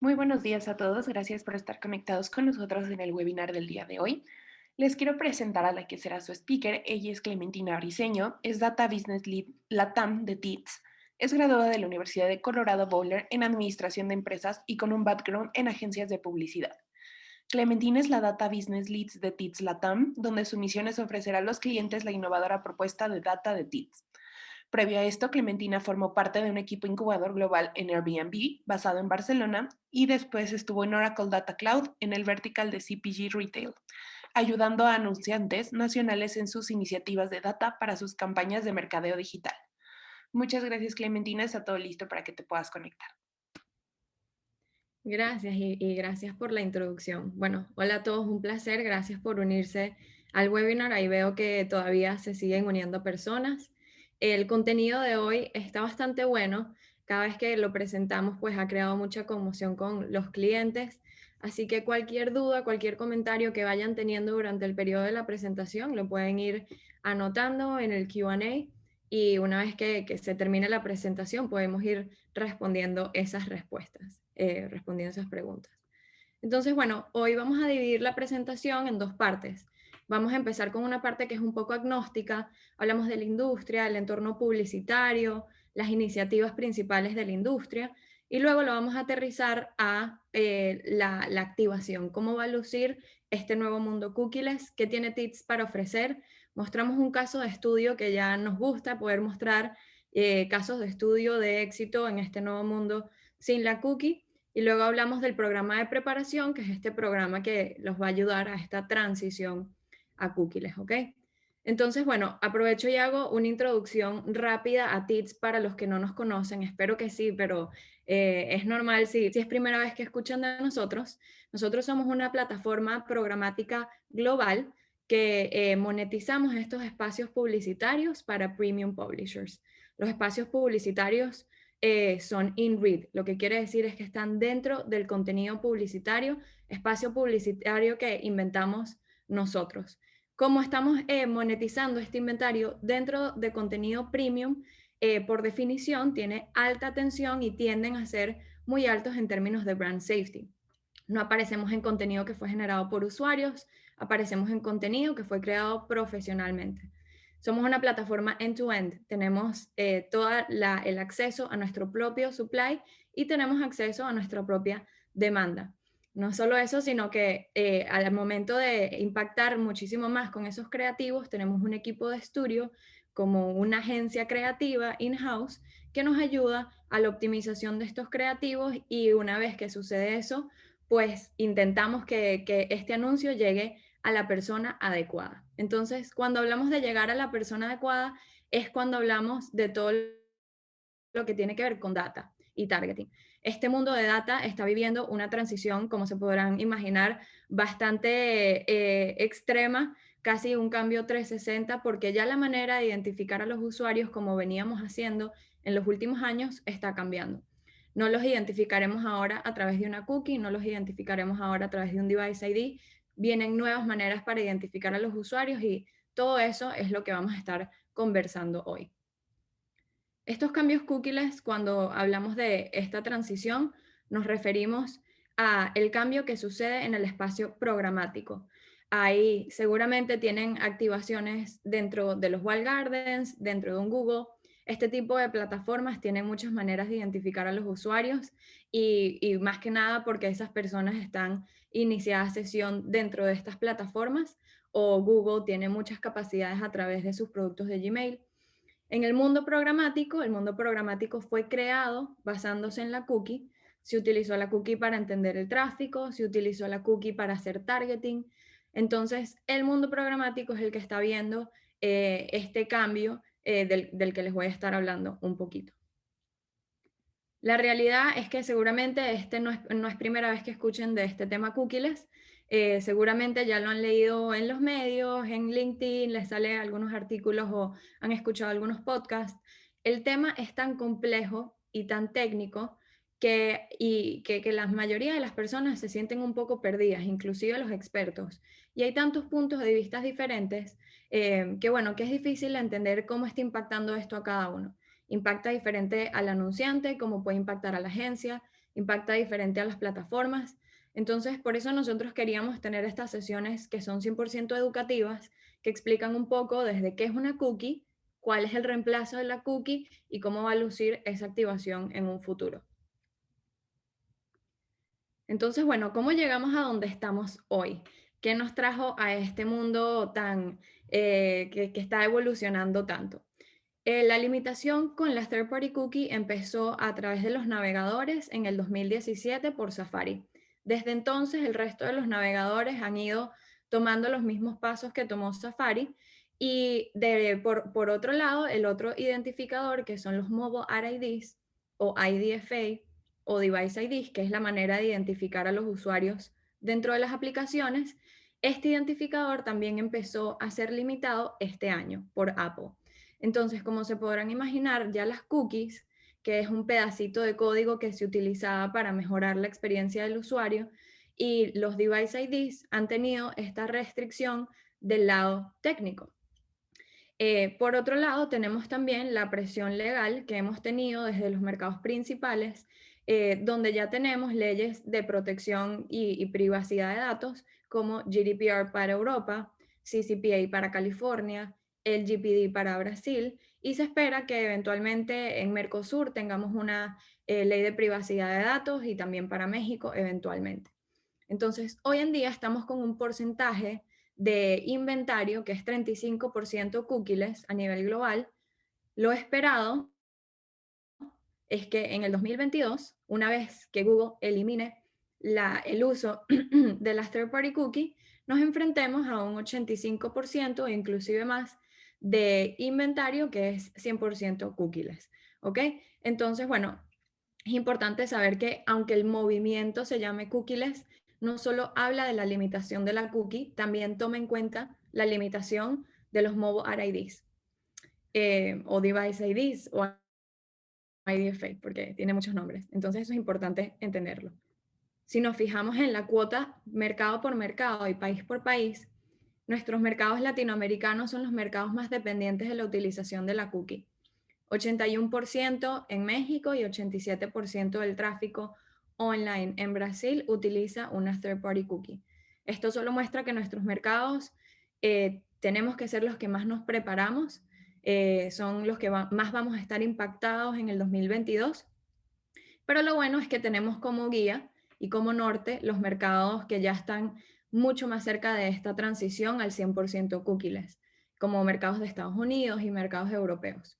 Muy buenos días a todos, gracias por estar conectados con nosotros en el webinar del día de hoy. Les quiero presentar a la que será su speaker. Ella es Clementina Briceño, es Data Business Lead LATAM de TITS. Es graduada de la Universidad de Colorado Boulder en Administración de Empresas y con un background en agencias de publicidad. Clementina es la Data Business Lead de TITS LATAM, donde su misión es ofrecer a los clientes la innovadora propuesta de data de TITS. Previo a esto, Clementina formó parte de un equipo incubador global en Airbnb, basado en Barcelona, y después estuvo en Oracle Data Cloud en el vertical de CPG Retail, ayudando a anunciantes nacionales en sus iniciativas de data para sus campañas de mercadeo digital. Muchas gracias, Clementina. Está todo listo para que te puedas conectar. Gracias y gracias por la introducción. Bueno, hola a todos, un placer, gracias por unirse al webinar. Ahí veo que todavía se siguen uniendo personas. El contenido de hoy está bastante bueno. Cada vez que lo presentamos, pues ha creado mucha conmoción con los clientes. Así que cualquier duda, cualquier comentario que vayan teniendo durante el periodo de la presentación, lo pueden ir anotando en el Q&A y una vez que se termine la presentación, podemos ir respondiendo esas respuestas, respondiendo esas preguntas. Entonces, bueno, hoy vamos a dividir la presentación en dos partes. Vamos a empezar con una parte que es un poco agnóstica. Hablamos de la industria, el entorno publicitario, las iniciativas principales de la industria, y luego lo vamos a aterrizar a la activación, cómo va a lucir este nuevo mundo cookieless, qué tiene TITS para ofrecer. Mostramos un caso de estudio que ya nos gusta poder mostrar casos de estudio de éxito en este nuevo mundo sin la cookie. Y luego hablamos del programa de preparación, que es este programa que los va a ayudar a esta transición a cookies, ¿ok? Entonces, bueno, aprovecho y hago una introducción rápida a TITS para los que no nos conocen. Espero que sí, pero es normal si es primera vez que escuchan de nosotros. Nosotros somos una plataforma programática global que monetizamos estos espacios publicitarios para premium publishers. Los espacios publicitarios son in-read, lo que quiere decir es que están dentro del contenido publicitario, espacio publicitario que inventamos nosotros. Como estamos monetizando este inventario dentro de contenido premium, por definición tiene alta atención y tienden a ser muy altos en términos de brand safety. No aparecemos en contenido que fue generado por usuarios, aparecemos en contenido que fue creado profesionalmente. Somos una plataforma end-to-end, tenemos todo el acceso a nuestro propio supply y tenemos acceso a nuestra propia demanda. No solo eso, sino que al momento de impactar muchísimo más con esos creativos, tenemos un equipo de estudio como una agencia creativa in-house que nos ayuda a la optimización de estos creativos, y una vez que sucede eso, pues intentamos que este anuncio llegue a la persona adecuada. Entonces, cuando hablamos de llegar a la persona adecuada, es cuando hablamos de todo lo que tiene que ver con data y targeting. Este mundo de data está viviendo una transición, como se podrán imaginar, bastante extrema, casi un cambio 360, porque ya la manera de identificar a los usuarios, como veníamos haciendo en los últimos años, está cambiando. No los identificaremos ahora a través de una cookie, no los identificaremos ahora a través de un device ID. Vienen nuevas maneras para identificar a los usuarios y todo eso es lo que vamos a estar conversando hoy. Estos cambios cookies, cuando hablamos de esta transición, nos referimos a el cambio que sucede en el espacio programático. Ahí seguramente tienen activaciones dentro de los walled gardens, dentro de un Google. Este tipo de plataformas tienen muchas maneras de identificar a los usuarios y más que nada porque esas personas están iniciadas sesión dentro de estas plataformas, o Google tiene muchas capacidades a través de sus productos de Gmail. En el mundo programático fue creado basándose en la cookie. Se utilizó la cookie para entender el tráfico, se utilizó la cookie para hacer targeting. Entonces, el mundo programático es el que está viendo este cambio del que les voy a estar hablando un poquito. La realidad es que seguramente no es primera vez que escuchen de este tema cookies. Seguramente ya lo han leído en los medios, en LinkedIn, les salen algunos artículos o han escuchado algunos podcasts. El tema es tan complejo y tan técnico que la mayoría de las personas se sienten un poco perdidas, inclusive los expertos. Y hay tantos puntos de vista diferentes que, bueno, que es difícil entender cómo está impactando esto a cada uno. Impacta diferente al anunciante, como puede impactar a la agencia, impacta diferente a las plataformas. Entonces, por eso nosotros queríamos tener estas sesiones que son 100% educativas, que explican un poco desde qué es una cookie, cuál es el reemplazo de la cookie y cómo va a lucir esa activación en un futuro. Entonces, bueno, ¿cómo llegamos a donde estamos hoy? ¿Qué nos trajo a este mundo tan, que está evolucionando tanto? La limitación con la third party cookie empezó a través de los navegadores en el 2017 por Safari. Desde entonces, el resto de los navegadores han ido tomando los mismos pasos que tomó Safari. Y por otro lado, el otro identificador, que son los Mobile Ad IDs o IDFA o Device IDs, que es la manera de identificar a los usuarios dentro de las aplicaciones, este identificador también empezó a ser limitado este año por Apple. Entonces, como se podrán imaginar, ya las cookies, que es un pedacito de código que se utilizaba para mejorar la experiencia del usuario, y los device IDs han tenido esta restricción del lado técnico. Por otro lado, tenemos también la presión legal que hemos tenido desde los mercados principales, donde ya tenemos leyes de protección y privacidad de datos como GDPR para Europa, CCPA para California, LGPD para Brasil, y se espera que eventualmente en Mercosur tengamos una ley de privacidad de datos y también para México eventualmente. Entonces, hoy en día estamos con un porcentaje de inventario que es 35% cookies a nivel global. Lo esperado es que en el 2022, una vez que Google elimine el uso de las third party cookies, nos enfrentemos a un 85% o inclusive más de inventario que es 100% cookies. ¿Ok? Entonces, bueno, es importante saber que aunque el movimiento se llame cookieless, no solo habla de la limitación de la cookie, también toma en cuenta la limitación de los mobile ad IDs o device IDs o IDFA, porque tiene muchos nombres. Entonces eso es importante entenderlo. Si nos fijamos en la cuota mercado por mercado y país por país, nuestros mercados latinoamericanos son los mercados más dependientes de la utilización de la cookie. 81% en México y 87% del tráfico online en Brasil utiliza una third party cookie. Esto solo muestra que nuestros mercados tenemos que ser los que más nos preparamos, son los que más vamos a estar impactados en el 2022, pero lo bueno es que tenemos como guía y como norte los mercados que ya están mucho más cerca de esta transición al 100% cookieless, como mercados de Estados Unidos y mercados europeos.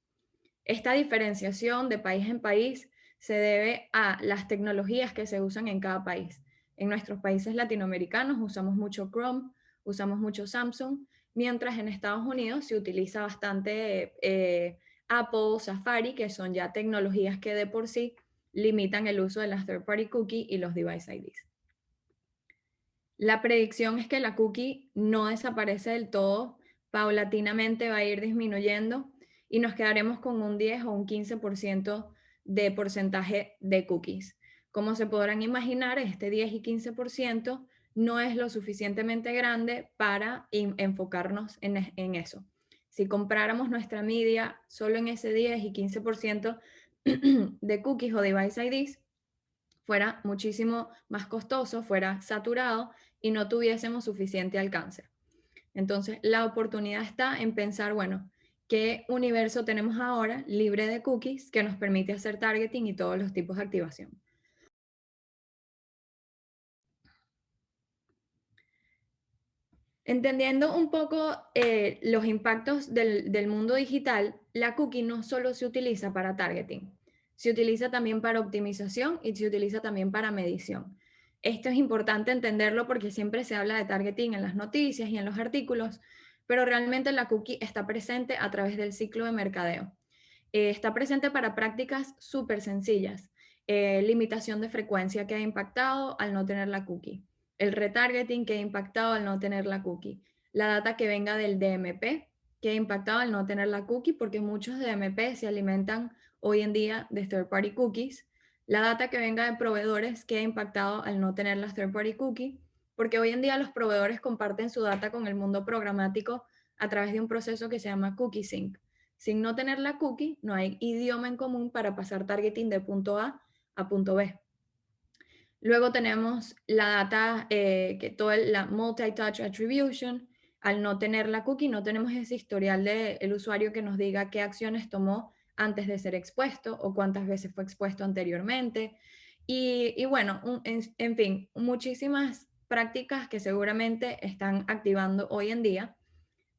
Esta diferenciación de país en país se debe a las tecnologías que se usan en cada país. En nuestros países latinoamericanos usamos mucho Chrome, usamos mucho Samsung, mientras en Estados Unidos se utiliza bastante Apple, Safari, que son ya tecnologías que de por sí limitan el uso de las third party cookie y los device IDs. La predicción es que la cookie no desaparece del todo, paulatinamente va a ir disminuyendo y nos quedaremos con un 10 o un 15% de porcentaje de cookies. Como se podrán imaginar, este 10 y 15% no es lo suficientemente grande para enfocarnos en eso. Si compráramos nuestra media solo en ese 10 y 15% de cookies o device IDs, fuera muchísimo más costoso, fuera saturado y no tuviésemos suficiente alcance. Entonces, la oportunidad está en pensar, bueno, ¿qué universo tenemos ahora libre de cookies que nos permite hacer targeting y todos los tipos de activación? Entendiendo un poco los impactos del mundo digital, la cookie no solo se utiliza para targeting, se utiliza también para optimización y se utiliza también para medición. Esto es importante entenderlo porque siempre se habla de targeting en las noticias y en los artículos, pero realmente la cookie está presente a través del ciclo de mercadeo. Está presente para prácticas súper sencillas. Limitación de frecuencia que ha impactado al no tener la cookie. El retargeting que ha impactado al no tener la cookie. La data que venga del DMP que ha impactado al no tener la cookie, porque muchos DMP se alimentan hoy en día de third party cookies. La data que venga de proveedores que ha impactado al no tener la third party cookie, porque hoy en día los proveedores comparten su data con el mundo programático a través de un proceso que se llama cookie sync. Sin no tener la cookie, no hay idioma en común para pasar targeting de punto A a punto B. Luego tenemos la data, que toda la multi-touch attribution. Al no tener la cookie, no tenemos ese historial del usuario que nos diga qué acciones tomó antes de ser expuesto o cuántas veces fue expuesto anteriormente. Y bueno, en fin, muchísimas prácticas que seguramente están activando hoy en día.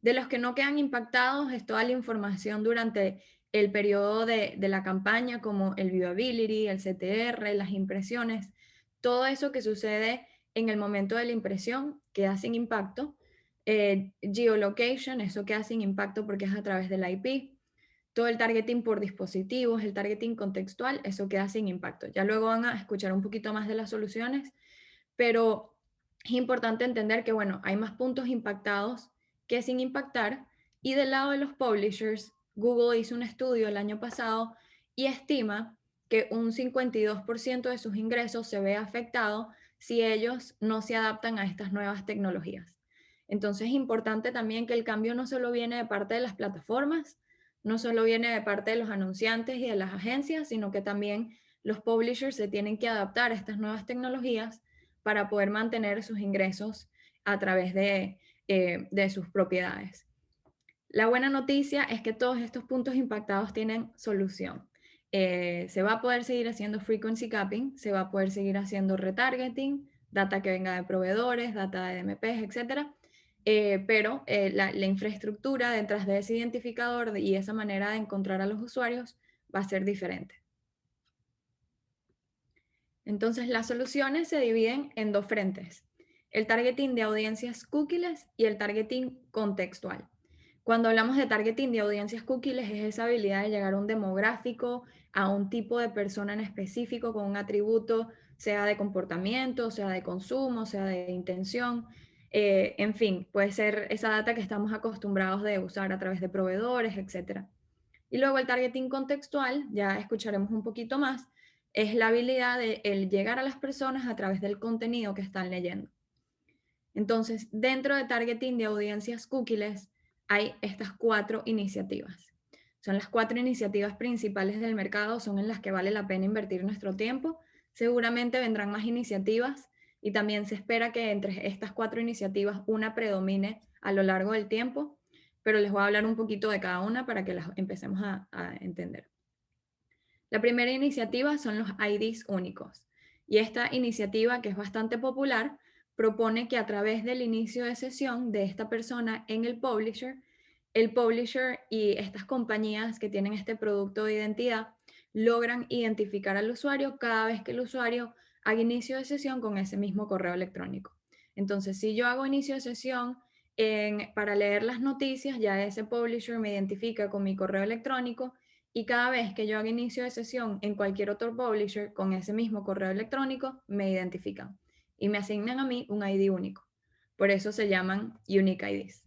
De los que no quedan impactados es toda la información durante el periodo de la campaña, como el viewability, el CTR, las impresiones, todo eso que sucede en el momento de la impresión queda sin impacto. Geolocation, eso queda sin impacto porque es a través del IP. Todo el targeting por dispositivos, el targeting contextual, eso queda sin impacto. Ya luego van a escuchar un poquito más de las soluciones, pero es importante entender que, bueno, hay más puntos impactados que sin impactar. Y del lado de los publishers, Google hizo un estudio el año pasado y estima que un 52% de sus ingresos se ve afectado si ellos no se adaptan a estas nuevas tecnologías. Entonces es importante también que el cambio no solo viene de parte de las plataformas, no solo viene de parte de los anunciantes y de las agencias, sino que también los publishers se tienen que adaptar a estas nuevas tecnologías para poder mantener sus ingresos a través de sus propiedades. La buena noticia es que todos estos puntos impactados tienen solución. Se va a poder seguir haciendo frequency capping, se va a poder seguir haciendo retargeting, data que venga de proveedores, data de DMPs, etcétera. Pero la infraestructura detrás de ese identificador y esa manera de encontrar a los usuarios va a ser diferente. Entonces, las soluciones se dividen en dos frentes: el targeting de audiencias cookies y el targeting contextual. Cuando hablamos de targeting de audiencias cookies, es esa habilidad de llegar a un demográfico, a un tipo de persona en específico con un atributo, sea de comportamiento, sea de consumo, sea de intención. En fin, puede ser esa data que estamos acostumbrados de usar a través de proveedores, etc. Y luego el targeting contextual, ya escucharemos un poquito más, es la habilidad de el llegar a las personas a través del contenido que están leyendo. Entonces, dentro de targeting de audiencias cookies hay estas 4 iniciativas. Son las 4 iniciativas principales del mercado, son en las que vale la pena invertir nuestro tiempo. Seguramente vendrán más iniciativas y también se espera que entre estas 4 iniciativas una predomine a lo largo del tiempo, pero les voy a hablar un poquito de cada una para que las empecemos a entender. La primera iniciativa son los IDs únicos. Y esta iniciativa, que es bastante popular, propone que a través del inicio de sesión de esta persona en el publisher y estas compañías que tienen este producto de identidad logran identificar al usuario cada vez que el usuario haga inicio de sesión con ese mismo correo electrónico. Entonces, si yo hago inicio de sesión para leer las noticias, ya ese publisher me identifica con mi correo electrónico y cada vez que yo haga inicio de sesión en cualquier otro publisher con ese mismo correo electrónico, me identifican y me asignan a mí un ID único. Por eso se llaman Unique IDs.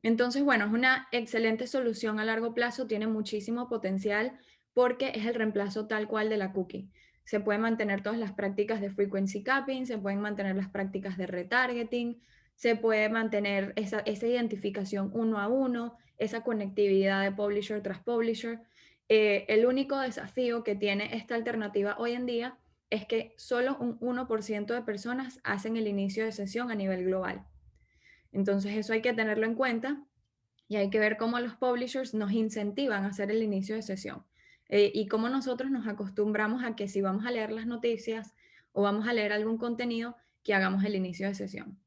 Entonces, bueno, es una excelente solución a largo plazo, tiene muchísimo potencial porque es el reemplazo tal cual de la cookie. Se pueden mantener todas las prácticas de frequency capping, se pueden mantener las prácticas de retargeting, se puede mantener esa identificación uno a uno, esa conectividad de publisher tras publisher. El único desafío que tiene esta alternativa hoy en día es que solo un 1% de personas hacen el inicio de sesión a nivel global. Entonces eso hay que tenerlo en cuenta y hay que ver cómo los publishers nos incentivan a hacer el inicio de sesión y cómo nosotros nos acostumbramos a que si vamos a leer las noticias o vamos a leer algún contenido, que hagamos el inicio de sesión.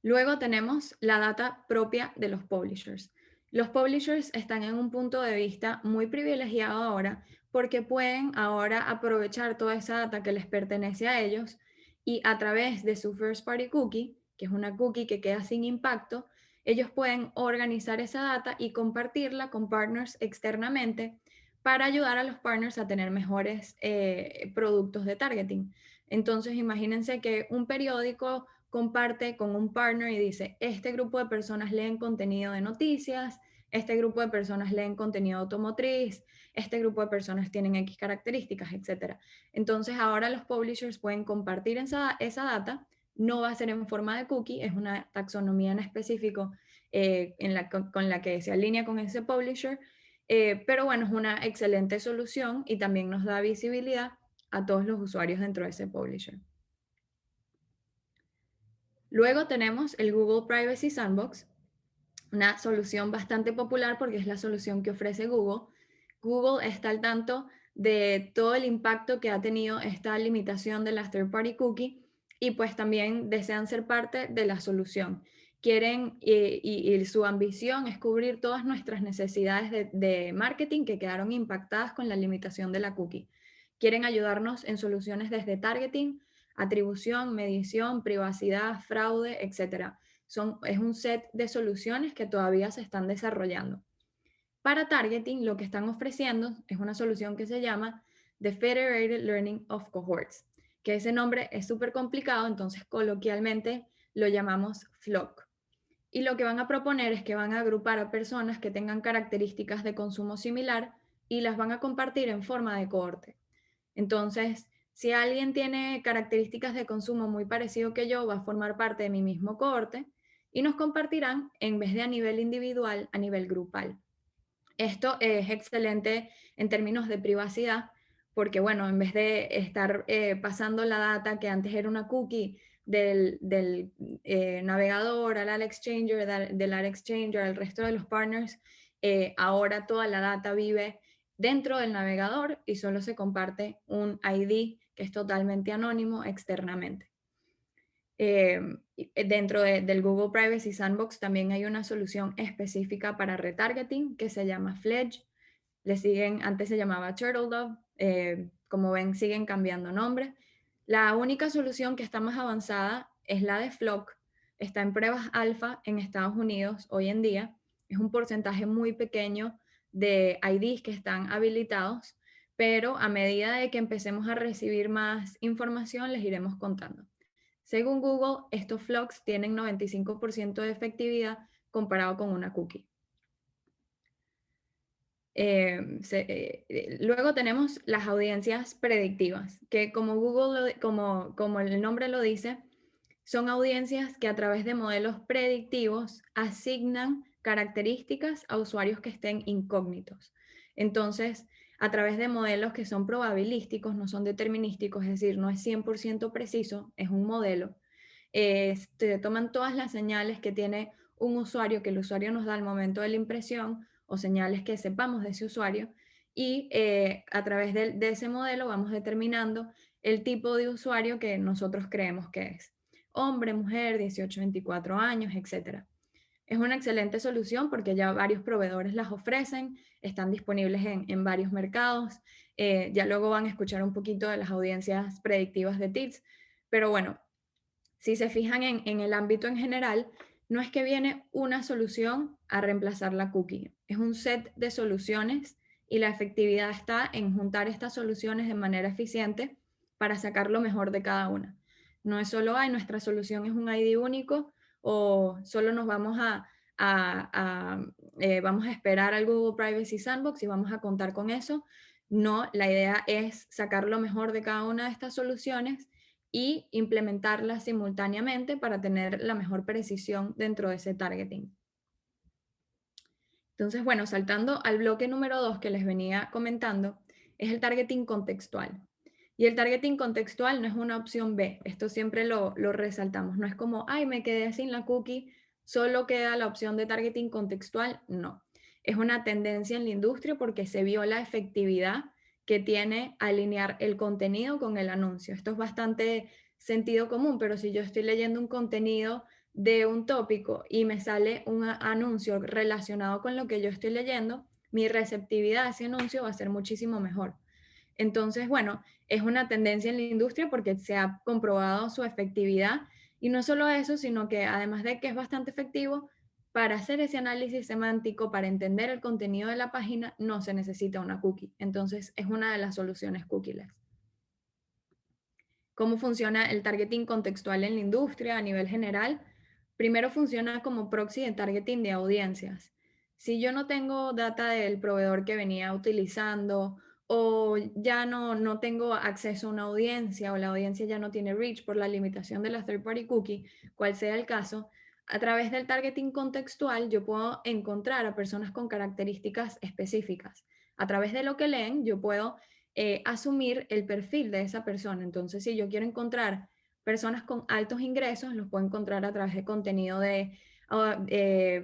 Luego tenemos la data propia de los publishers. Los publishers están en un punto de vista muy privilegiado ahora porque pueden ahora aprovechar toda esa data que les pertenece a ellos y a través de su first party cookie, que es una cookie que queda sin impacto, ellos pueden organizar esa data y compartirla con partners externamente para ayudar a los partners a tener mejores productos de targeting. Entonces, imagínense que un periódico comparte con un partner y dice, este grupo de personas leen contenido de noticias, este grupo de personas leen contenido automotriz, este grupo de personas tienen X características, etc. Entonces ahora los publishers pueden compartir esa data, no va a ser en forma de cookie, es una taxonomía en específico con la que se alinea con ese publisher, pero bueno, es una excelente solución y también nos da visibilidad a todos los usuarios dentro de ese publisher. Luego tenemos el Google Privacy Sandbox, una solución bastante popular porque es la solución que ofrece Google. Google está al tanto de todo el impacto que ha tenido esta limitación de las third party cookie y pues también desean ser parte de la solución. Quieren y su ambición es cubrir todas nuestras necesidades de marketing que quedaron impactadas con la limitación de la cookie. Quieren ayudarnos en soluciones desde targeting, atribución, medición, privacidad, fraude, etcétera. Es un set de soluciones que todavía se están desarrollando. Para targeting, lo que están ofreciendo es una solución que se llama The Federated Learning of Cohorts, que ese nombre es súper complicado, entonces coloquialmente lo llamamos FLOC. Y lo que van a proponer es que van a agrupar a personas que tengan características de consumo similar y las van a compartir en forma de cohorte. Entonces, si alguien tiene características de consumo muy parecido que yo, va a formar parte de mi mismo cohorte y nos compartirán, en vez de a nivel individual, a nivel grupal. Esto es excelente en términos de privacidad, porque bueno, en vez de estar pasando la data que antes era una cookie del navegador al Exchanger, del Ad Exchanger al resto de los partners, ahora toda la data vive dentro del navegador y solo se comparte un ID que es totalmente anónimo externamente. Dentro del Google Privacy Sandbox también hay una solución específica para retargeting que se llama Fledge. Le siguen, antes se llamaba Turtledove, como ven siguen cambiando nombre. La única solución que está más avanzada es la de Flock. Está en pruebas alfa en Estados Unidos hoy en día. Es un porcentaje muy pequeño de IDs que están habilitados, pero a medida de que empecemos a recibir más información les iremos contando. Según Google, estos flocks tienen 95% de efectividad comparado con una cookie. Luego tenemos las audiencias predictivas, que como como el nombre lo dice, son audiencias que a través de modelos predictivos asignan características a usuarios que estén incógnitos. Entonces, a través de modelos que son probabilísticos, no son determinísticos, es decir, no es 100% preciso, es un modelo. Toman todas las señales que tiene un usuario, que el usuario nos da al momento de la impresión, o señales que sepamos de ese usuario, y a través de ese modelo vamos determinando el tipo de usuario que nosotros creemos que es. Hombre, mujer, 18, 24 años, etc. Es una excelente solución porque ya varios proveedores las ofrecen, están disponibles en varios mercados. Ya luego van a escuchar un poquito de las audiencias predictivas de TITS, pero bueno, si se fijan en el ámbito en general, no es que viene una solución a reemplazar la cookie, es un set de soluciones y la efectividad está en juntar estas soluciones de manera eficiente para sacar lo mejor de cada una. No es solo, ay, nuestra solución es un ID único o solo nos vamos vamos a esperar al Google Privacy Sandbox y vamos a contar con eso. No, la idea es sacar lo mejor de cada una de estas soluciones y implementarlas simultáneamente para tener la mejor precisión dentro de ese targeting. Entonces, bueno, saltando al bloque número 2 que les venía comentando, es el targeting contextual. Y el targeting contextual no es una opción B, esto siempre lo resaltamos, no es como, ay, me quedé sin la cookie, solo queda la opción de targeting contextual, no. Es una tendencia en la industria porque se vio la efectividad que tiene alinear el contenido con el anuncio. Esto es bastante sentido común, pero si yo estoy leyendo un contenido de un tópico y me sale un anuncio relacionado con lo que yo estoy leyendo, mi receptividad a ese anuncio va a ser muchísimo mejor. Entonces, bueno, es una tendencia en la industria porque se ha comprobado su efectividad y no solo eso, sino que además de que es bastante efectivo, para hacer ese análisis semántico, para entender el contenido de la página, no se necesita una cookie. Entonces, es una de las soluciones cookieless. ¿Cómo funciona el targeting contextual en la industria a nivel general? Primero funciona como proxy de targeting de audiencias. Si yo no tengo data del proveedor que venía utilizando o ya no tengo acceso a una audiencia o la audiencia ya no tiene reach por la limitación de la third party cookie, cual sea el caso, a través del targeting contextual yo puedo encontrar a personas con características específicas. A través de lo que leen, yo puedo asumir el perfil de esa persona. Entonces, si yo quiero encontrar personas con altos ingresos, los puedo encontrar a través de contenido de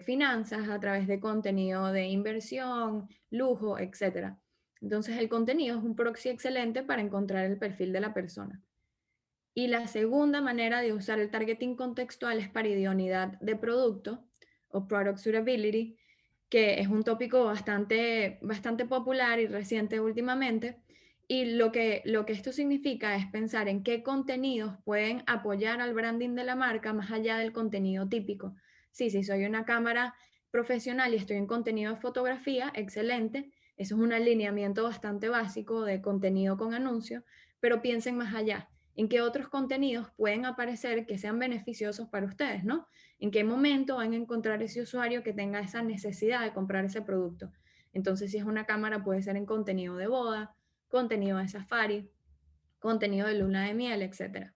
finanzas, a través de contenido de inversión, lujo, etc. Entonces, el contenido es un proxy excelente para encontrar el perfil de la persona. Y la segunda manera de usar el targeting contextual es para idoneidad de producto o product suitability, que es un tópico bastante popular y reciente últimamente. Y lo que esto significa es pensar en qué contenidos pueden apoyar al branding de la marca más allá del contenido típico. Sí, si soy una cámara profesional y estoy en contenido de fotografía, excelente. Eso es un alineamiento bastante básico de contenido con anuncio, pero piensen más allá en qué otros contenidos pueden aparecer que sean beneficiosos para ustedes, ¿no? En qué momento van a encontrar ese usuario que tenga esa necesidad de comprar ese producto. Entonces, si es una cámara, puede ser en contenido de boda, contenido de safari, contenido de luna de miel, etc.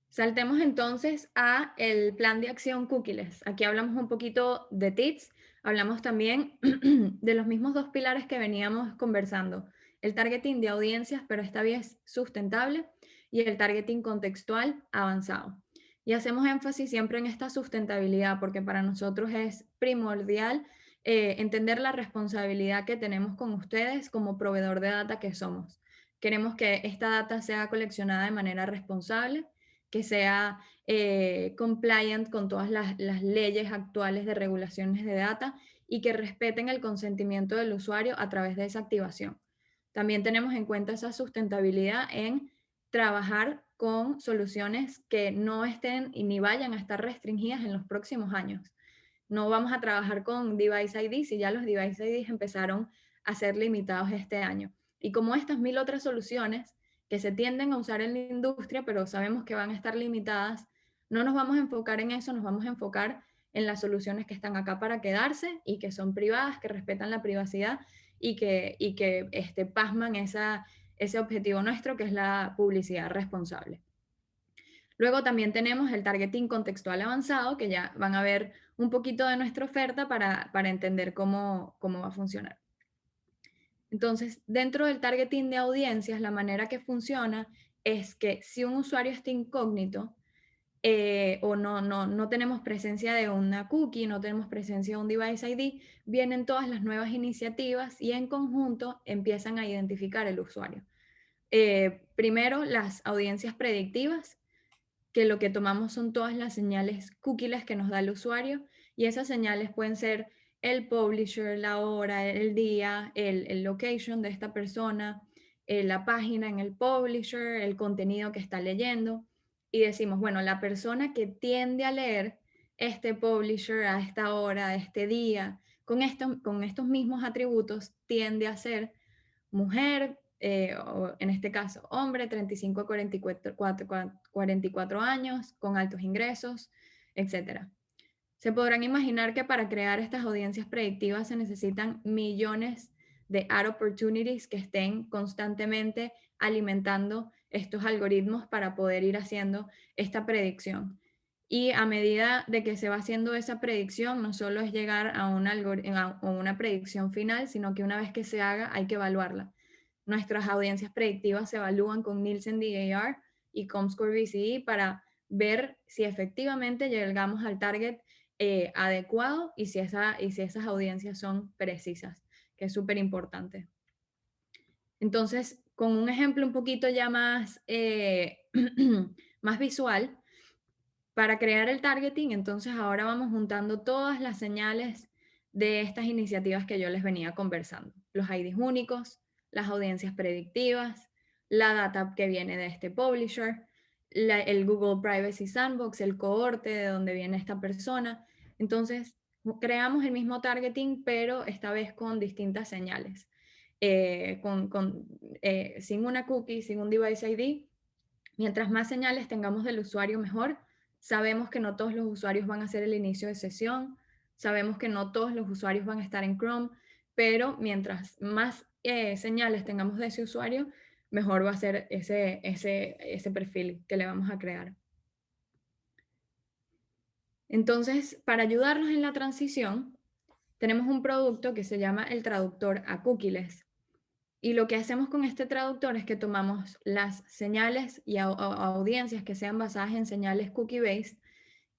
Saltemos entonces a el plan de acción cookieless. Aquí hablamos un poquito de tips, hablamos también de los mismos dos pilares que veníamos conversando, el targeting de audiencias, pero esta vez sustentable, y el targeting contextual avanzado. Y hacemos énfasis siempre en esta sustentabilidad porque para nosotros es primordial entender la responsabilidad que tenemos con ustedes como proveedor de data que somos. Queremos que esta data sea coleccionada de manera responsable, que sea compliant con todas las leyes actuales de regulaciones de data y que respeten el consentimiento del usuario a través de esa activación. También tenemos en cuenta esa sustentabilidad en trabajar con soluciones que no estén y ni vayan a estar restringidas en los próximos años. No vamos a trabajar con Device ID si ya los Device IDs empezaron a ser limitados este año. Y como estas mil otras soluciones que se tienden a usar en la industria, pero sabemos que van a estar limitadas, no nos vamos a enfocar en eso, nos vamos a enfocar en las soluciones que están acá para quedarse y que son privadas, que respetan la privacidad y que pasman ese objetivo nuestro, que es la publicidad responsable. Luego también tenemos el targeting contextual avanzado, que ya van a ver un poquito de nuestra oferta para entender cómo va a funcionar. Entonces, dentro del targeting de audiencias, la manera que funciona es que si un usuario está incógnito o no tenemos presencia de una cookie, no tenemos presencia de un device ID, vienen todas las nuevas iniciativas y en conjunto empiezan a identificar el usuario. Primero, las audiencias predictivas, que lo que tomamos son todas las señales cookies que nos da el usuario y esas señales pueden ser el publisher, la hora, el día, el location de esta persona, la página en el publisher, el contenido que está leyendo y decimos, bueno, la persona que tiende a leer este publisher a esta hora, a este día, con estos mismos atributos, tiende a ser mujer, o en este caso hombre, 35 a 44 años, con altos ingresos, etc. Se podrán imaginar que para crear estas audiencias predictivas se necesitan millones de ad opportunities que estén constantemente alimentando estos algoritmos para poder ir haciendo esta predicción. Y a medida de que se va haciendo esa predicción, no solo es llegar a una predicción final, sino que una vez que se haga hay que evaluarla. Nuestras audiencias predictivas se evalúan con Nielsen DAR y Comscore BCE para ver si efectivamente llegamos al target adecuado y si esas audiencias son precisas, que es súper importante. Entonces, con un ejemplo un poquito ya más, más visual, para crear el targeting, entonces ahora vamos juntando todas las señales de estas iniciativas que yo les venía conversando. Los IDs únicos, las audiencias predictivas, la data que viene de este publisher, el Google Privacy Sandbox, el cohorte de donde viene esta persona. Entonces, creamos el mismo targeting, pero esta vez con distintas señales. Sin una cookie, sin un device ID. Mientras más señales tengamos del usuario, mejor. Sabemos que no todos los usuarios van a hacer el inicio de sesión, sabemos que no todos los usuarios van a estar en Chrome, pero mientras más señales tengamos de ese usuario, mejor va a ser ese perfil que le vamos a crear. Entonces, para ayudarnos en la transición, tenemos un producto que se llama el traductor a cookieless. Y lo que hacemos con este traductor es que tomamos las señales y audiencias que sean basadas en señales cookie-based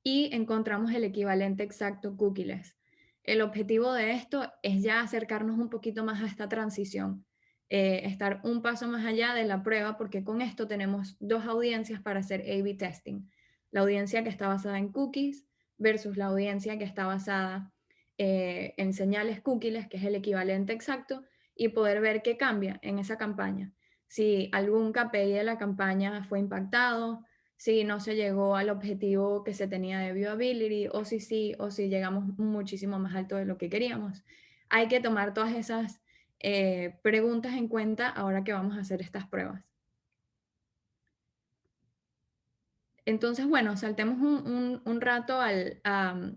y encontramos el equivalente exacto cookieless. El objetivo de esto es ya acercarnos un poquito más a esta transición, estar un paso más allá de la prueba, porque con esto tenemos dos audiencias para hacer A/B testing. La audiencia que está basada en cookies versus la audiencia que está basada en señales cookieless, que es el equivalente exacto, y poder ver qué cambia en esa campaña. Si algún KPI de la campaña fue impactado, si no se llegó al objetivo que se tenía de viewability, o si sí, o si llegamos muchísimo más alto de lo que queríamos. Hay que tomar todas esas preguntas en cuenta ahora que vamos a hacer estas pruebas. Entonces, bueno, saltemos un rato al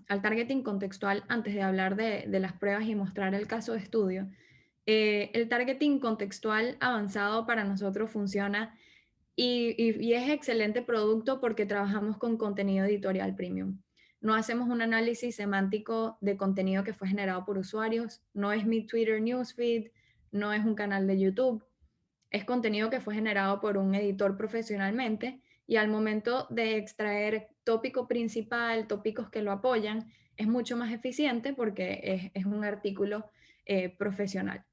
targeting contextual antes de hablar de las pruebas y mostrar el caso de estudio. El targeting contextual avanzado para nosotros funciona y es excelente producto porque trabajamos con contenido editorial premium. No hacemos un análisis semántico de contenido que fue generado por usuarios, no es mi Twitter newsfeed, no es un canal de YouTube, es contenido que fue generado por un editor profesionalmente y al momento de extraer tópico principal, tópicos que lo apoyan, es mucho más eficiente porque es un artículo profesional.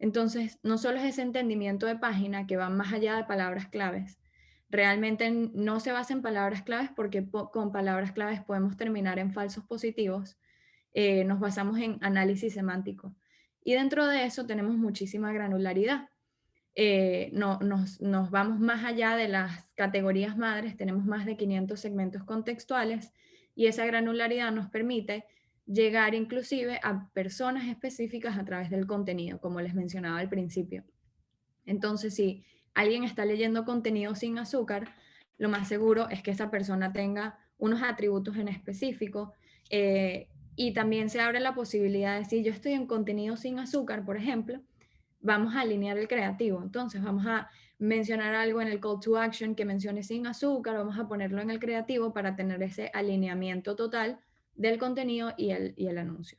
Entonces, no solo es ese entendimiento de página que va más allá de palabras claves. Realmente no se basa en palabras claves porque con palabras claves podemos terminar en falsos positivos. Nos basamos en análisis semántico. Y dentro de eso tenemos muchísima granularidad. Nos vamos más allá de las categorías madres, tenemos más de 500 segmentos contextuales y esa granularidad nos permite llegar inclusive a personas específicas a través del contenido, como les mencionaba al principio. Entonces, si alguien está leyendo contenido sin azúcar, lo más seguro es que esa persona tenga unos atributos en específico y también se abre la posibilidad de si yo estoy en contenido sin azúcar, por ejemplo, vamos a alinear el creativo. Entonces, vamos a mencionar algo en el call to action que mencione sin azúcar, vamos a ponerlo en el creativo para tener ese alineamiento total del contenido y el anuncio.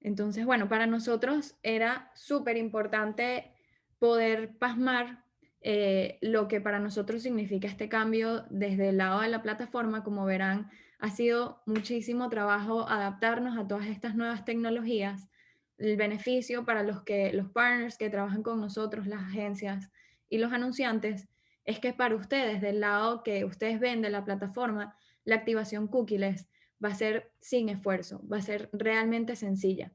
Entonces, bueno, para nosotros era súper importante poder plasmar lo que para nosotros significa este cambio desde el lado de la plataforma. Como verán, ha sido muchísimo trabajo adaptarnos a todas estas nuevas tecnologías. El beneficio para los partners que trabajan con nosotros, las agencias y los anunciantes, es que para ustedes, del lado que ustedes ven de la plataforma, la activación cookieless va a ser sin esfuerzo, va a ser realmente sencilla.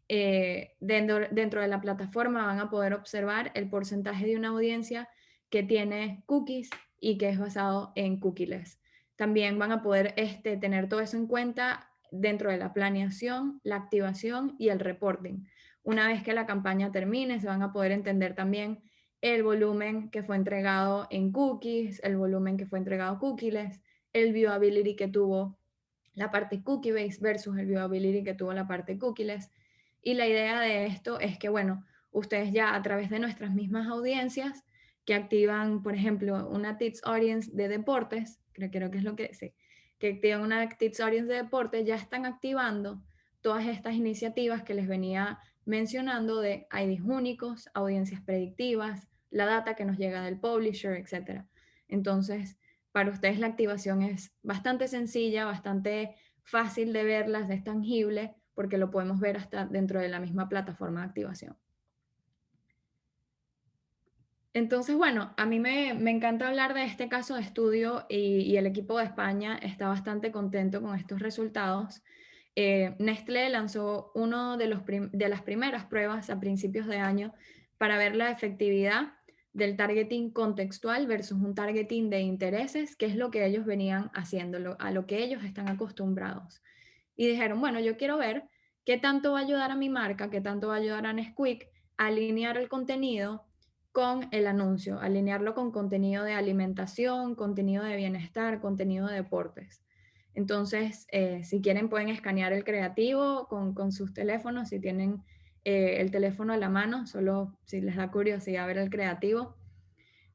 Dentro de la plataforma van a poder observar el porcentaje de una audiencia que tiene cookies y que es basado en cookieless. También van a poder tener todo eso en cuenta dentro de la planeación, la activación y el reporting. Una vez que la campaña termine, se van a poder entender también el volumen que fue entregado en cookies, el volumen que fue entregado cookieless, el viewability que tuvo la parte cookie based versus el viewability que tuvo la parte cookieless. Y la idea de esto es que, bueno, ustedes ya a través de nuestras mismas audiencias que activan, por ejemplo, una Tips Audience de deportes, creo que es lo que sí, que activan una Tips Audience de deportes, ya están activando todas estas iniciativas que les venía mencionando de IDs únicos, audiencias predictivas, la data que nos llega del publisher, etc. Entonces, para ustedes la activación es bastante sencilla, bastante fácil de verlas, es tangible, porque lo podemos ver hasta dentro de la misma plataforma de activación. Entonces, bueno, a mí me encanta hablar de este caso de estudio y el equipo de España está bastante contento con estos resultados. Nestlé lanzó uno de las primeras pruebas a principios de año para ver la efectividad del targeting contextual versus un targeting de intereses, que es lo que ellos venían haciendo, a lo que ellos están acostumbrados. Y dijeron, bueno, yo quiero ver qué tanto va a ayudar a mi marca, qué tanto va a ayudar a Nesquik a alinear el contenido con el anuncio, alinearlo con contenido de alimentación, contenido de bienestar, contenido de deportes. Entonces, si quieren pueden escanear el creativo con sus teléfonos, si tienen el teléfono a la mano, solo si les da curiosidad ver el creativo.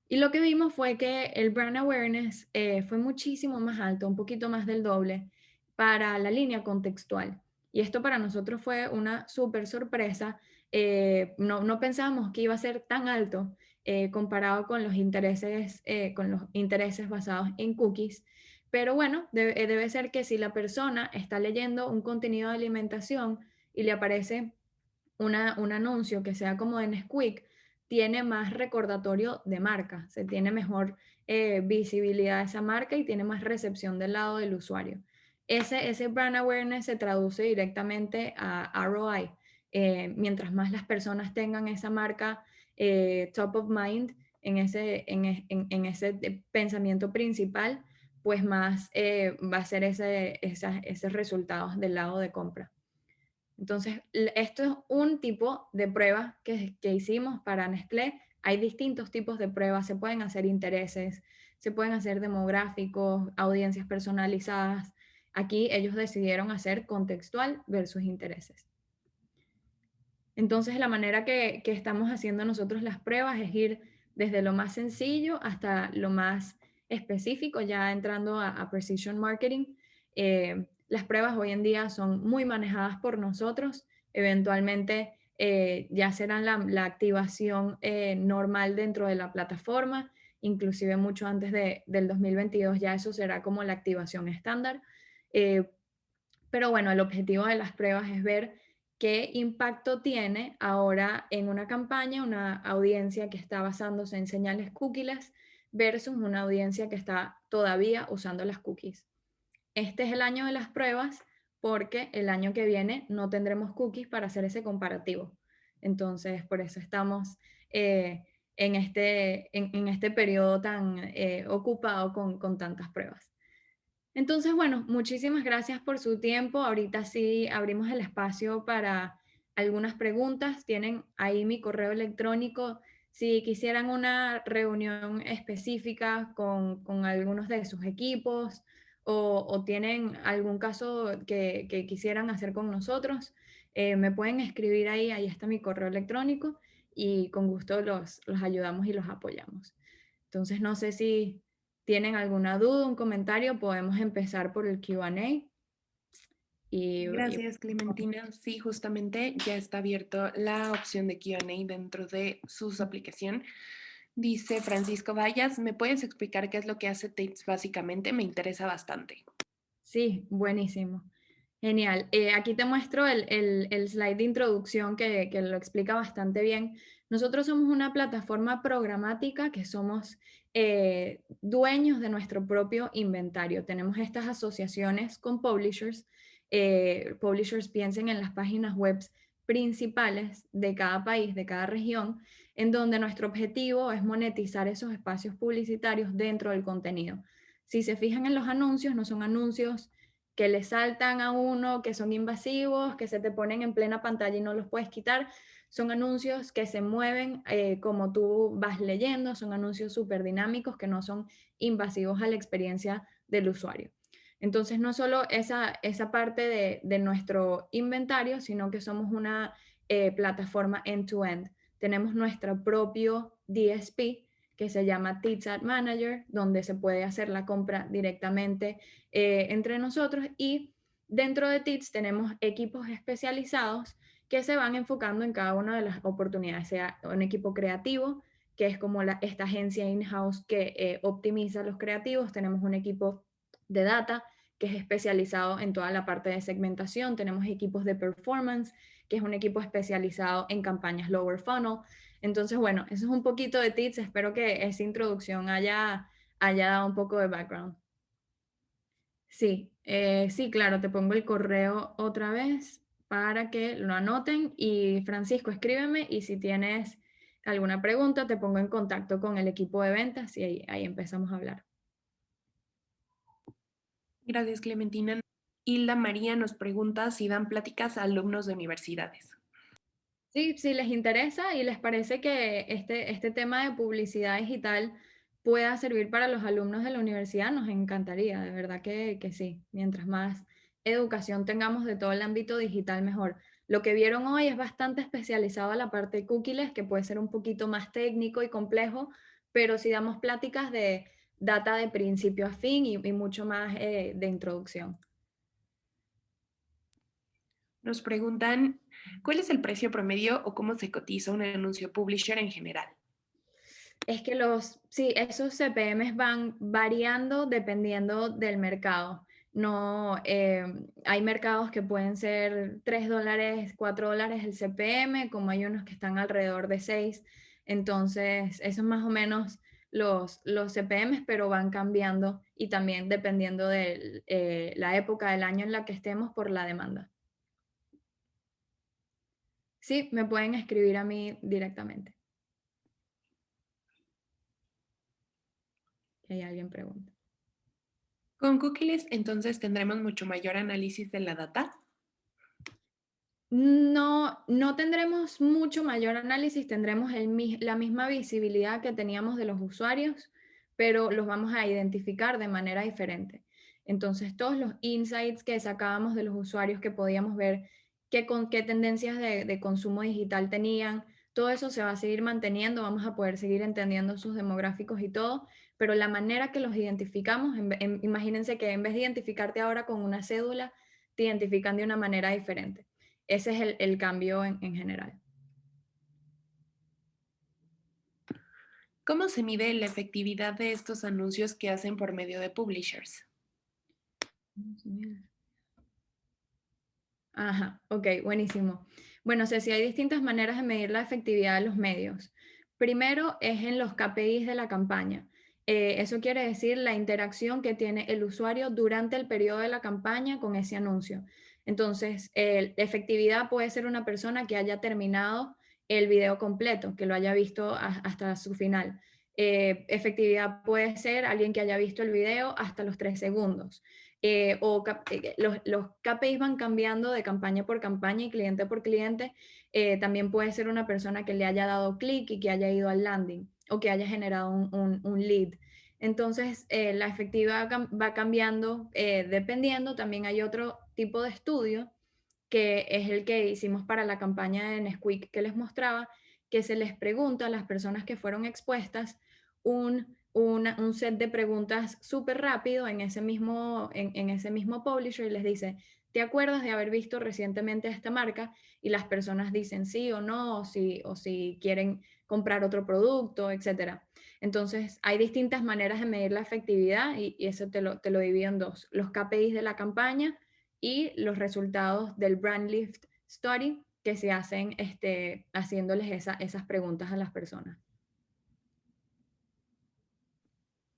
Y lo que vimos fue que el brand awareness fue muchísimo más alto, un poquito más del doble, para la línea contextual. Y esto para nosotros fue una súper sorpresa. No pensábamos que iba a ser tan alto comparado con los intereses basados en cookies. Pero bueno, debe ser que si la persona está leyendo un contenido de alimentación y le aparece un anuncio que sea como de Nesquik, tiene más recordatorio de marca, se tiene mejor visibilidad de esa marca y tiene más recepción del lado del usuario. Ese brand awareness se traduce directamente a ROI. Mientras más las personas tengan esa marca top of mind en ese pensamiento principal, pues más va a ser esos resultados del lado de compra. Entonces, esto es un tipo de prueba que hicimos para Nestlé. Hay distintos tipos de pruebas, se pueden hacer intereses, se pueden hacer demográficos, audiencias personalizadas. Aquí ellos decidieron hacer contextual versus intereses. Entonces, la manera que estamos haciendo nosotros las pruebas es ir desde lo más sencillo hasta lo más específico, ya entrando a precision marketing. Las pruebas hoy en día son muy manejadas por nosotros. Eventualmente ya serán la activación normal dentro de la plataforma, inclusive mucho antes del 2022 ya eso será como la activación estándar. Eh, pero bueno, el objetivo de las pruebas es ver qué impacto tiene ahora en una campaña una audiencia que está basándose en señales cookies versus una audiencia que está todavía usando las cookies. Este es el año de las pruebas porque el año que viene no tendremos cookies para hacer ese comparativo. Entonces, por eso estamos en este periodo tan ocupado con tantas pruebas. Entonces, bueno, muchísimas gracias por su tiempo. Ahorita sí abrimos el espacio para algunas preguntas. Tienen ahí mi correo electrónico. Si quisieran una reunión específica con algunos de sus equipos o tienen algún caso que quisieran hacer con nosotros, me pueden escribir ahí. Ahí está mi correo electrónico y con gusto los ayudamos y los apoyamos. Entonces, no sé si tienen alguna duda, un comentario, podemos empezar por el Q&A. Y Gracias, Clementina. Sí, justamente ya está abierto la opción de Q&A dentro de su aplicación. Dice Francisco Vallas, ¿me puedes explicar qué es lo que hace Tates básicamente? Me interesa bastante. sí, buenísimo. Genial. Aquí te muestro el slide de introducción que lo explica bastante bien. Nosotros somos una plataforma programática que somos dueños de nuestro propio inventario. Tenemos estas asociaciones con publishers. Publishers piensen en las páginas web principales de cada país, de cada región, en donde nuestro objetivo es monetizar esos espacios publicitarios dentro del contenido. Si se fijan en los anuncios, no son anuncios que le saltan a uno, que son invasivos, que se te ponen en plena pantalla y no los puedes quitar. Son anuncios que se mueven como tú vas leyendo, son anuncios súper dinámicos que no son invasivos a la experiencia del usuario. Entonces, no solo esa parte de nuestro inventario, sino que somos una plataforma end-to-end. Tenemos nuestro propio DSP que se llama Teats Ad Manager, donde se puede hacer la compra directamente entre nosotros y dentro de TITS tenemos equipos especializados que se van enfocando en cada una de las oportunidades, sea un equipo creativo, que es como esta agencia in-house que optimiza los creativos, tenemos un equipo de data que es especializado en toda la parte de segmentación, tenemos equipos de performance, que es un equipo especializado en campañas lower funnel. Entonces, bueno, eso es un poquito de TITS, espero que esa introducción haya dado un poco de background. Sí, sí, claro, te pongo el correo otra vez para que lo anoten y Francisco, escríbeme y si tienes alguna pregunta te pongo en contacto con el equipo de ventas y ahí empezamos a hablar. Gracias, Clementina. Hilda María nos pregunta si dan pláticas a alumnos de universidades. Sí, si les interesa y les parece que este tema de publicidad digital pueda servir para los alumnos de la universidad, nos encantaría, de verdad que sí. Mientras más educación tengamos de todo el ámbito digital, mejor. Lo que vieron hoy es bastante especializado a la parte de cookies, que puede ser un poquito más técnico y complejo, pero si damos pláticas de data de principio a fin y mucho más de introducción. Nos preguntan, ¿cuál es el precio promedio o cómo se cotiza un anuncio publisher en general? Es que sí, esos CPMs van variando dependiendo del mercado. No, hay mercados que pueden ser $3, $4 el CPM, como hay unos que están alrededor de 6. Entonces, eso es más o menos los CPMs, pero van cambiando y también dependiendo de la época del año en la que estemos por la demanda. Sí, me pueden escribir a mí directamente, si hay alguien pregunta. Con cookies entonces tendremos mucho mayor análisis de la data. No, no tendremos mucho mayor análisis, tendremos la misma visibilidad que teníamos de los usuarios, pero los vamos a identificar de manera diferente. Entonces, todos los insights que sacábamos de los usuarios que podíamos ver con qué tendencias de consumo digital tenían, todo eso se va a seguir manteniendo, vamos a poder seguir entendiendo sus demográficos y todo, pero la manera que los identificamos, imagínense que en vez de identificarte ahora con una cédula, te identifican de una manera diferente. Ese es el cambio en general. ¿Cómo se mide la efectividad de estos anuncios que hacen por medio de publishers? Ajá, ok, buenísimo. Bueno, Ceci, hay distintas maneras de medir la efectividad de los medios. Primero es en los KPIs de la campaña. Eso quiere decir la interacción que tiene el usuario durante el periodo de la campaña con ese anuncio. Entonces, efectividad puede ser una persona que haya terminado el video completo, que lo haya visto hasta su final. Efectividad puede ser alguien que haya visto el video hasta los 3 segundos. Los KPIs van cambiando de campaña por campaña y cliente por cliente. También puede ser una persona que le haya dado clic y que haya ido al landing o que haya generado un lead. Entonces, la efectividad va cambiando dependiendo. También hay otro tipo de estudio que es el que hicimos para la campaña de Nesquik que les mostraba, que se les pregunta a las personas que fueron expuestas un set de preguntas súper rápido en ese mismo publisher y les dice, ¿te acuerdas de haber visto recientemente esta marca? Y las personas dicen sí o no, o si quieren comprar otro producto, etcétera. Entonces, hay distintas maneras de medir la efectividad y eso te lo divido en dos, los KPIs de la campaña y los resultados del Brand Lift Study que se hacen haciéndoles esas preguntas a las personas.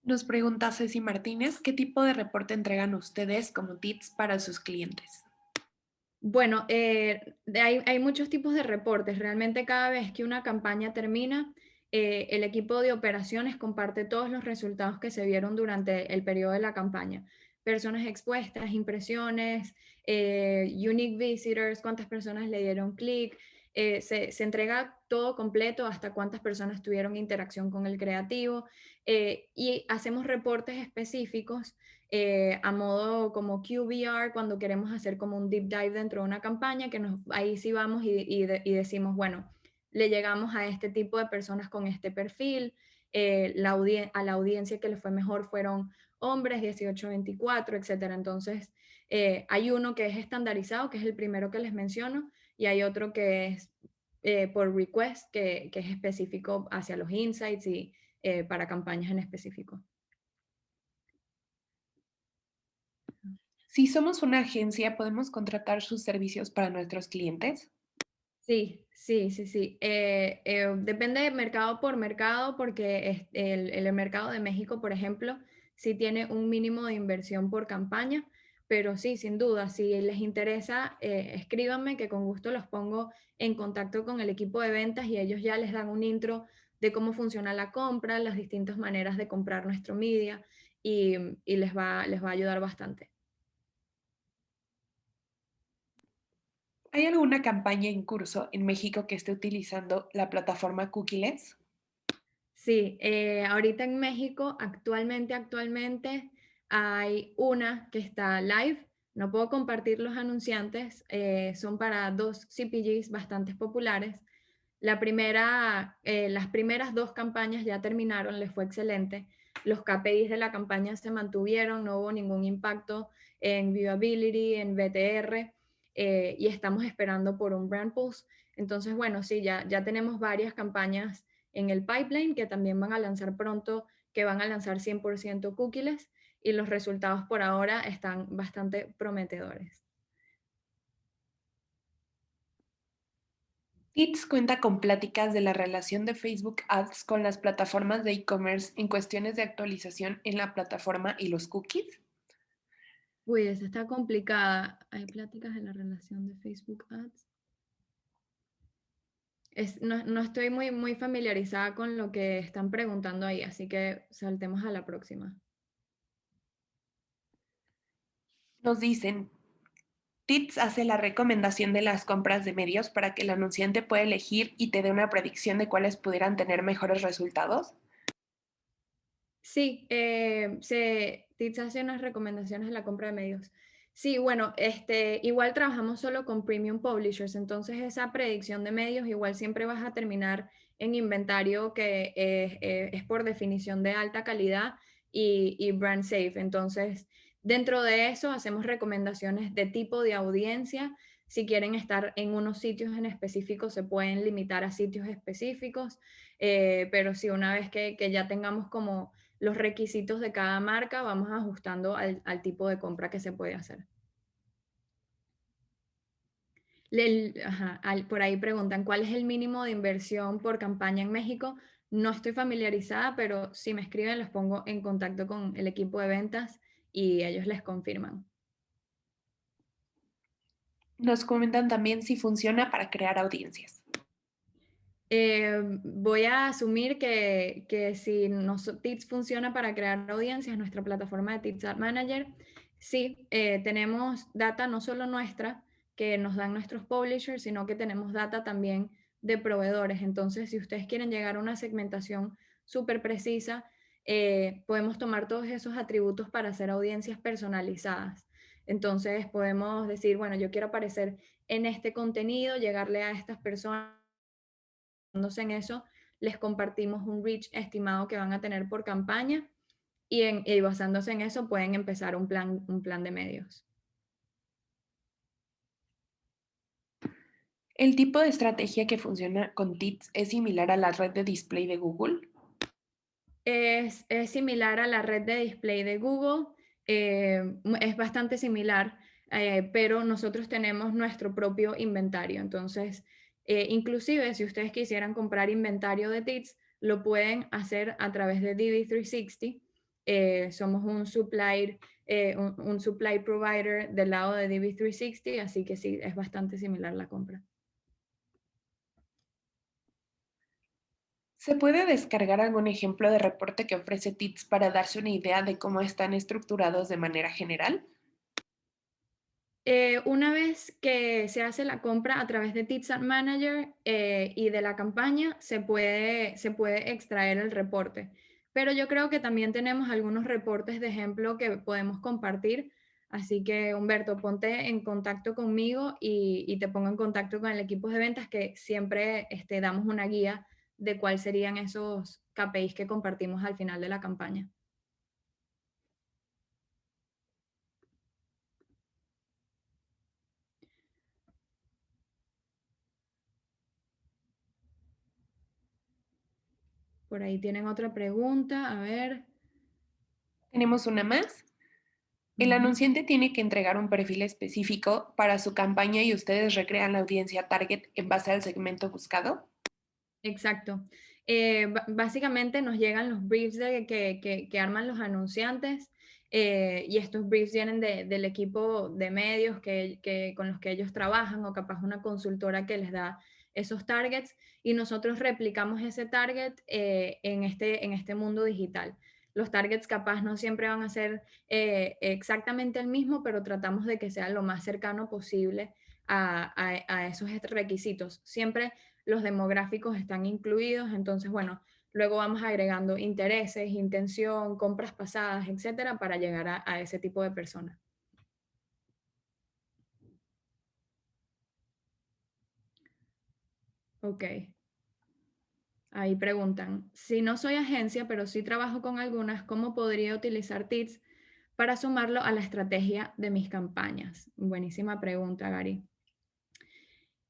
Nos pregunta Ceci Martínez, ¿qué tipo de reporte entregan ustedes como tips para sus clientes? Bueno, hay muchos tipos de reportes. Realmente cada vez que una campaña termina, el equipo de operaciones comparte todos los resultados que se vieron durante el periodo de la campaña. Personas expuestas, impresiones, unique visitors, cuántas personas le dieron clic. Se entrega todo completo hasta cuántas personas tuvieron interacción con el creativo y hacemos reportes específicos a modo como QBR cuando queremos hacer como un deep dive dentro de una campaña, ahí sí vamos y decimos, bueno, le llegamos a este tipo de personas con este perfil, a la audiencia que le fue mejor fueron hombres 18-24, etcétera. Entonces, hay uno que es estandarizado, que es el primero que les menciono, y hay otro que es por request, que es específico hacia los insights y para campañas en específico. Si somos una agencia, ¿podemos contratar sus servicios para nuestros clientes? Sí, sí, sí, sí. Depende de mercado por mercado, porque el mercado de México, por ejemplo, sí tiene un mínimo de inversión por campaña, pero sí, sin duda, si les interesa, escríbanme que con gusto los pongo en contacto con el equipo de ventas y ellos ya les dan un intro de cómo funciona la compra, las distintas maneras de comprar nuestro media y les va a ayudar bastante. ¿Hay alguna campaña en curso en México que esté utilizando la plataforma Cookieless? Sí, ahorita en México actualmente hay una que está live. No puedo compartir los anunciantes, son para dos CPGs bastante populares. Las primeras dos campañas ya terminaron, les fue excelente. Los KPIs de la campaña se mantuvieron, no hubo ningún impacto en viewability, en BTR. y estamos esperando por un brand pulse. Entonces, bueno, sí, ya tenemos varias campañas en el pipeline que también van a lanzar pronto, que van a lanzar 100% cookies y los resultados por ahora están bastante prometedores. Teats cuenta con pláticas de la relación de Facebook Ads con las plataformas de e-commerce en cuestiones de actualización en la plataforma y los cookies. Uy, esa está complicada. Hay pláticas de la relación de Facebook Ads. No estoy muy familiarizada con lo que están preguntando ahí, así que saltemos a la próxima. Nos dicen, Teats hace la recomendación de las compras de medios para que el anunciante pueda elegir y te dé una predicción de cuáles pudieran tener mejores resultados. Sí, Tits hace unas recomendaciones de la compra de medios. Sí, bueno, igual trabajamos solo con premium publishers, entonces esa predicción de medios igual siempre vas a terminar en inventario que es por definición de alta calidad y brand safe. Entonces, dentro de eso hacemos recomendaciones de tipo de audiencia. Si quieren estar en unos sitios en específico, se pueden limitar a sitios específicos, pero sí, una vez que ya tengamos como los requisitos de cada marca, vamos ajustando al tipo de compra que se puede hacer. Por ahí preguntan, ¿cuál es el mínimo de inversión por campaña en México? No estoy familiarizada, pero si me escriben, los pongo en contacto con el equipo de ventas y ellos les confirman. Nos comentan también si funciona para crear audiencias. Voy a asumir que si Tits funciona para crear audiencias, nuestra plataforma de Tits Ad Manager, sí, tenemos data no solo nuestra, que nos dan nuestros publishers, sino que tenemos data también de proveedores. Entonces, si ustedes quieren llegar a una segmentación súper precisa, podemos tomar todos esos atributos para hacer audiencias personalizadas. Entonces, podemos decir, bueno, yo quiero aparecer en este contenido, llegarle a estas personas en eso, les compartimos un reach estimado que van a tener por campaña y basándose en eso pueden empezar un plan de medios. ¿El tipo de estrategia que funciona con Teats es similar a la red de display de Google? Es similar a la red de display de Google, es bastante similar, pero nosotros tenemos nuestro propio inventario. Entonces, inclusive si ustedes quisieran comprar inventario de Tits, lo pueden hacer a través de DV360. Somos un supply provider del lado de DV360, así que sí, es bastante similar la compra. ¿Se puede descargar algún ejemplo de reporte que ofrece Teats para darse una idea de cómo están estructurados de manera general? Una vez que se hace la compra a través de Tips Ad Manager y de la campaña, se puede extraer el reporte. Pero yo creo que también tenemos algunos reportes de ejemplo que podemos compartir. Así que, Humberto, ponte en contacto conmigo y te pongo en contacto con el equipo de ventas que siempre damos una guía de cuáles serían esos KPIs que compartimos al final de la campaña. Por ahí tienen otra pregunta. A ver. Tenemos una más. El Ujú. anunciante tiene que entregar un perfil específico para su campaña y ustedes recrean la audiencia target en base al segmento buscado. Exacto. Básicamente nos llegan los briefs que arman los anunciantes y estos briefs vienen del equipo de medios con los que ellos trabajan o capaz una consultora que les da esos targets y nosotros replicamos ese target en este mundo digital. Los targets capaz no siempre van a ser exactamente el mismo, pero tratamos de que sea lo más cercano posible a esos requisitos. Siempre los demográficos están incluidos, entonces, bueno, luego vamos agregando intereses, intención, compras pasadas, etcétera, para llegar a ese tipo de personas. Ok, ahí preguntan, si no soy agencia, pero sí trabajo con algunas, ¿cómo podría utilizar TITS para sumarlo a la estrategia de mis campañas? Buenísima pregunta, Gary.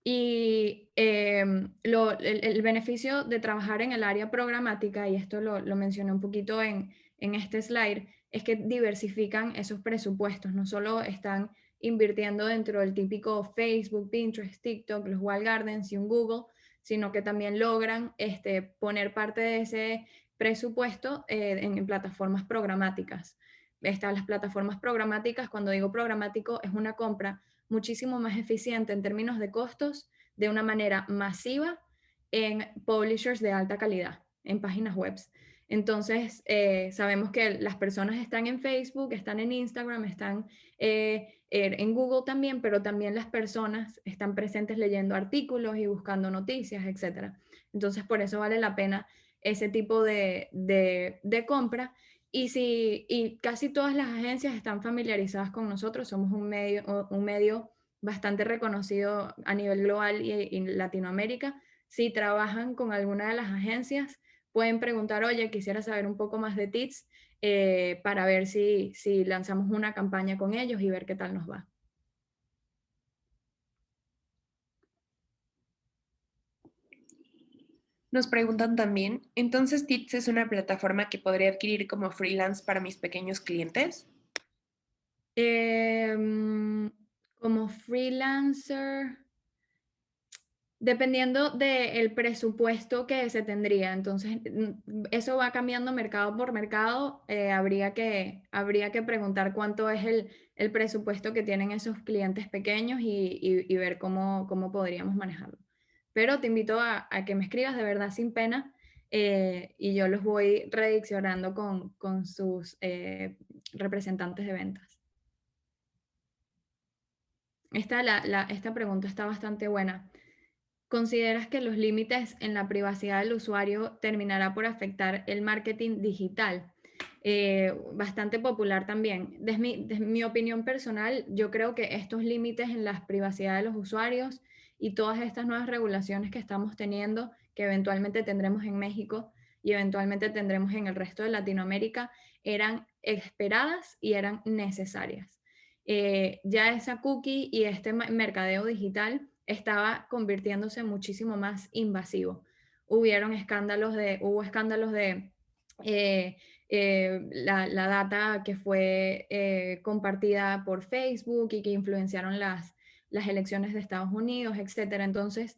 Y el beneficio de trabajar en el área programática, y esto lo mencioné un poquito en este slide, es que diversifican esos presupuestos. No solo están invirtiendo dentro del típico Facebook, Pinterest, TikTok, los walled gardens y un Google, sino que también logran poner parte de ese presupuesto en plataformas programáticas. Las plataformas programáticas, cuando digo programático, es una compra muchísimo más eficiente en términos de costos de una manera masiva en publishers de alta calidad, en páginas web. Entonces, sabemos que las personas están en Facebook, están en Instagram, están en Google también, pero también las personas están presentes leyendo artículos y buscando noticias, etc. Entonces, por eso vale la pena ese tipo de compra. Y casi todas las agencias están familiarizadas con nosotros, somos un medio bastante reconocido a nivel global y Latinoamérica. Si trabajan con alguna de las agencias, pueden preguntar, oye, quisiera saber un poco más de TITS para ver si lanzamos una campaña con ellos y ver qué tal nos va. Nos preguntan también, ¿entonces Tits es una plataforma que podría adquirir como freelance para mis pequeños clientes? Como freelancer, dependiendo del presupuesto que se tendría, entonces eso va cambiando mercado por mercado, habría que preguntar cuánto es el presupuesto que tienen esos clientes pequeños y ver cómo podríamos manejarlo. Pero te invito a que me escribas de verdad sin pena y yo los voy redireccionando con sus representantes de ventas. Esta pregunta está bastante buena. ¿Consideras que los límites en la privacidad del usuario terminará por afectar el marketing digital? Bastante popular también. Desde mi opinión personal, yo creo que estos límites en la privacidad de los usuarios y todas estas nuevas regulaciones que estamos teniendo, que eventualmente tendremos en México y eventualmente tendremos en el resto de Latinoamérica, eran esperadas y eran necesarias. Ya esa cookie y este mercadeo digital estaba convirtiéndose muchísimo más invasivo. Hubo escándalos de la data que fue compartida por Facebook y que influenciaron las elecciones de Estados Unidos, etcétera. Entonces,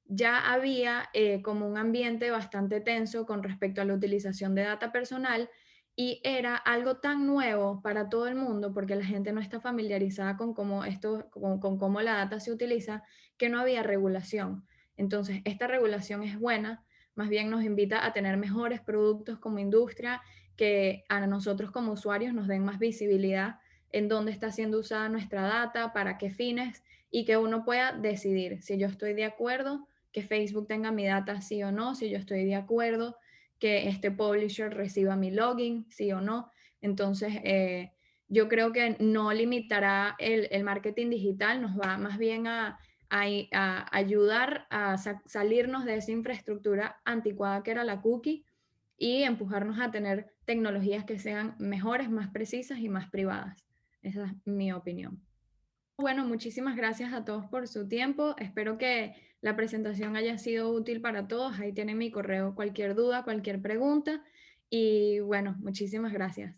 ya había como un ambiente bastante tenso con respecto a la utilización de data personal y era algo tan nuevo para todo el mundo porque la gente no está familiarizada con con cómo la data se utiliza, que no había regulación. Entonces, esta regulación es buena, más bien nos invita a tener mejores productos como industria que a nosotros como usuarios nos den más visibilidad en dónde está siendo usada nuestra data, para qué fines y que uno pueda decidir si yo estoy de acuerdo que Facebook tenga mi data sí o no, si yo estoy de acuerdo que este publisher reciba mi login sí o no. Entonces, yo creo que no limitará el marketing digital, nos va más bien a ayudar a salirnos de esa infraestructura anticuada que era la cookie y empujarnos a tener tecnologías que sean mejores, más precisas y más privadas. Esa es mi opinión. Bueno, muchísimas gracias a todos por su tiempo. Espero que la presentación haya sido útil para todos. Ahí tienen mi correo, cualquier duda, cualquier pregunta. Y bueno, muchísimas gracias.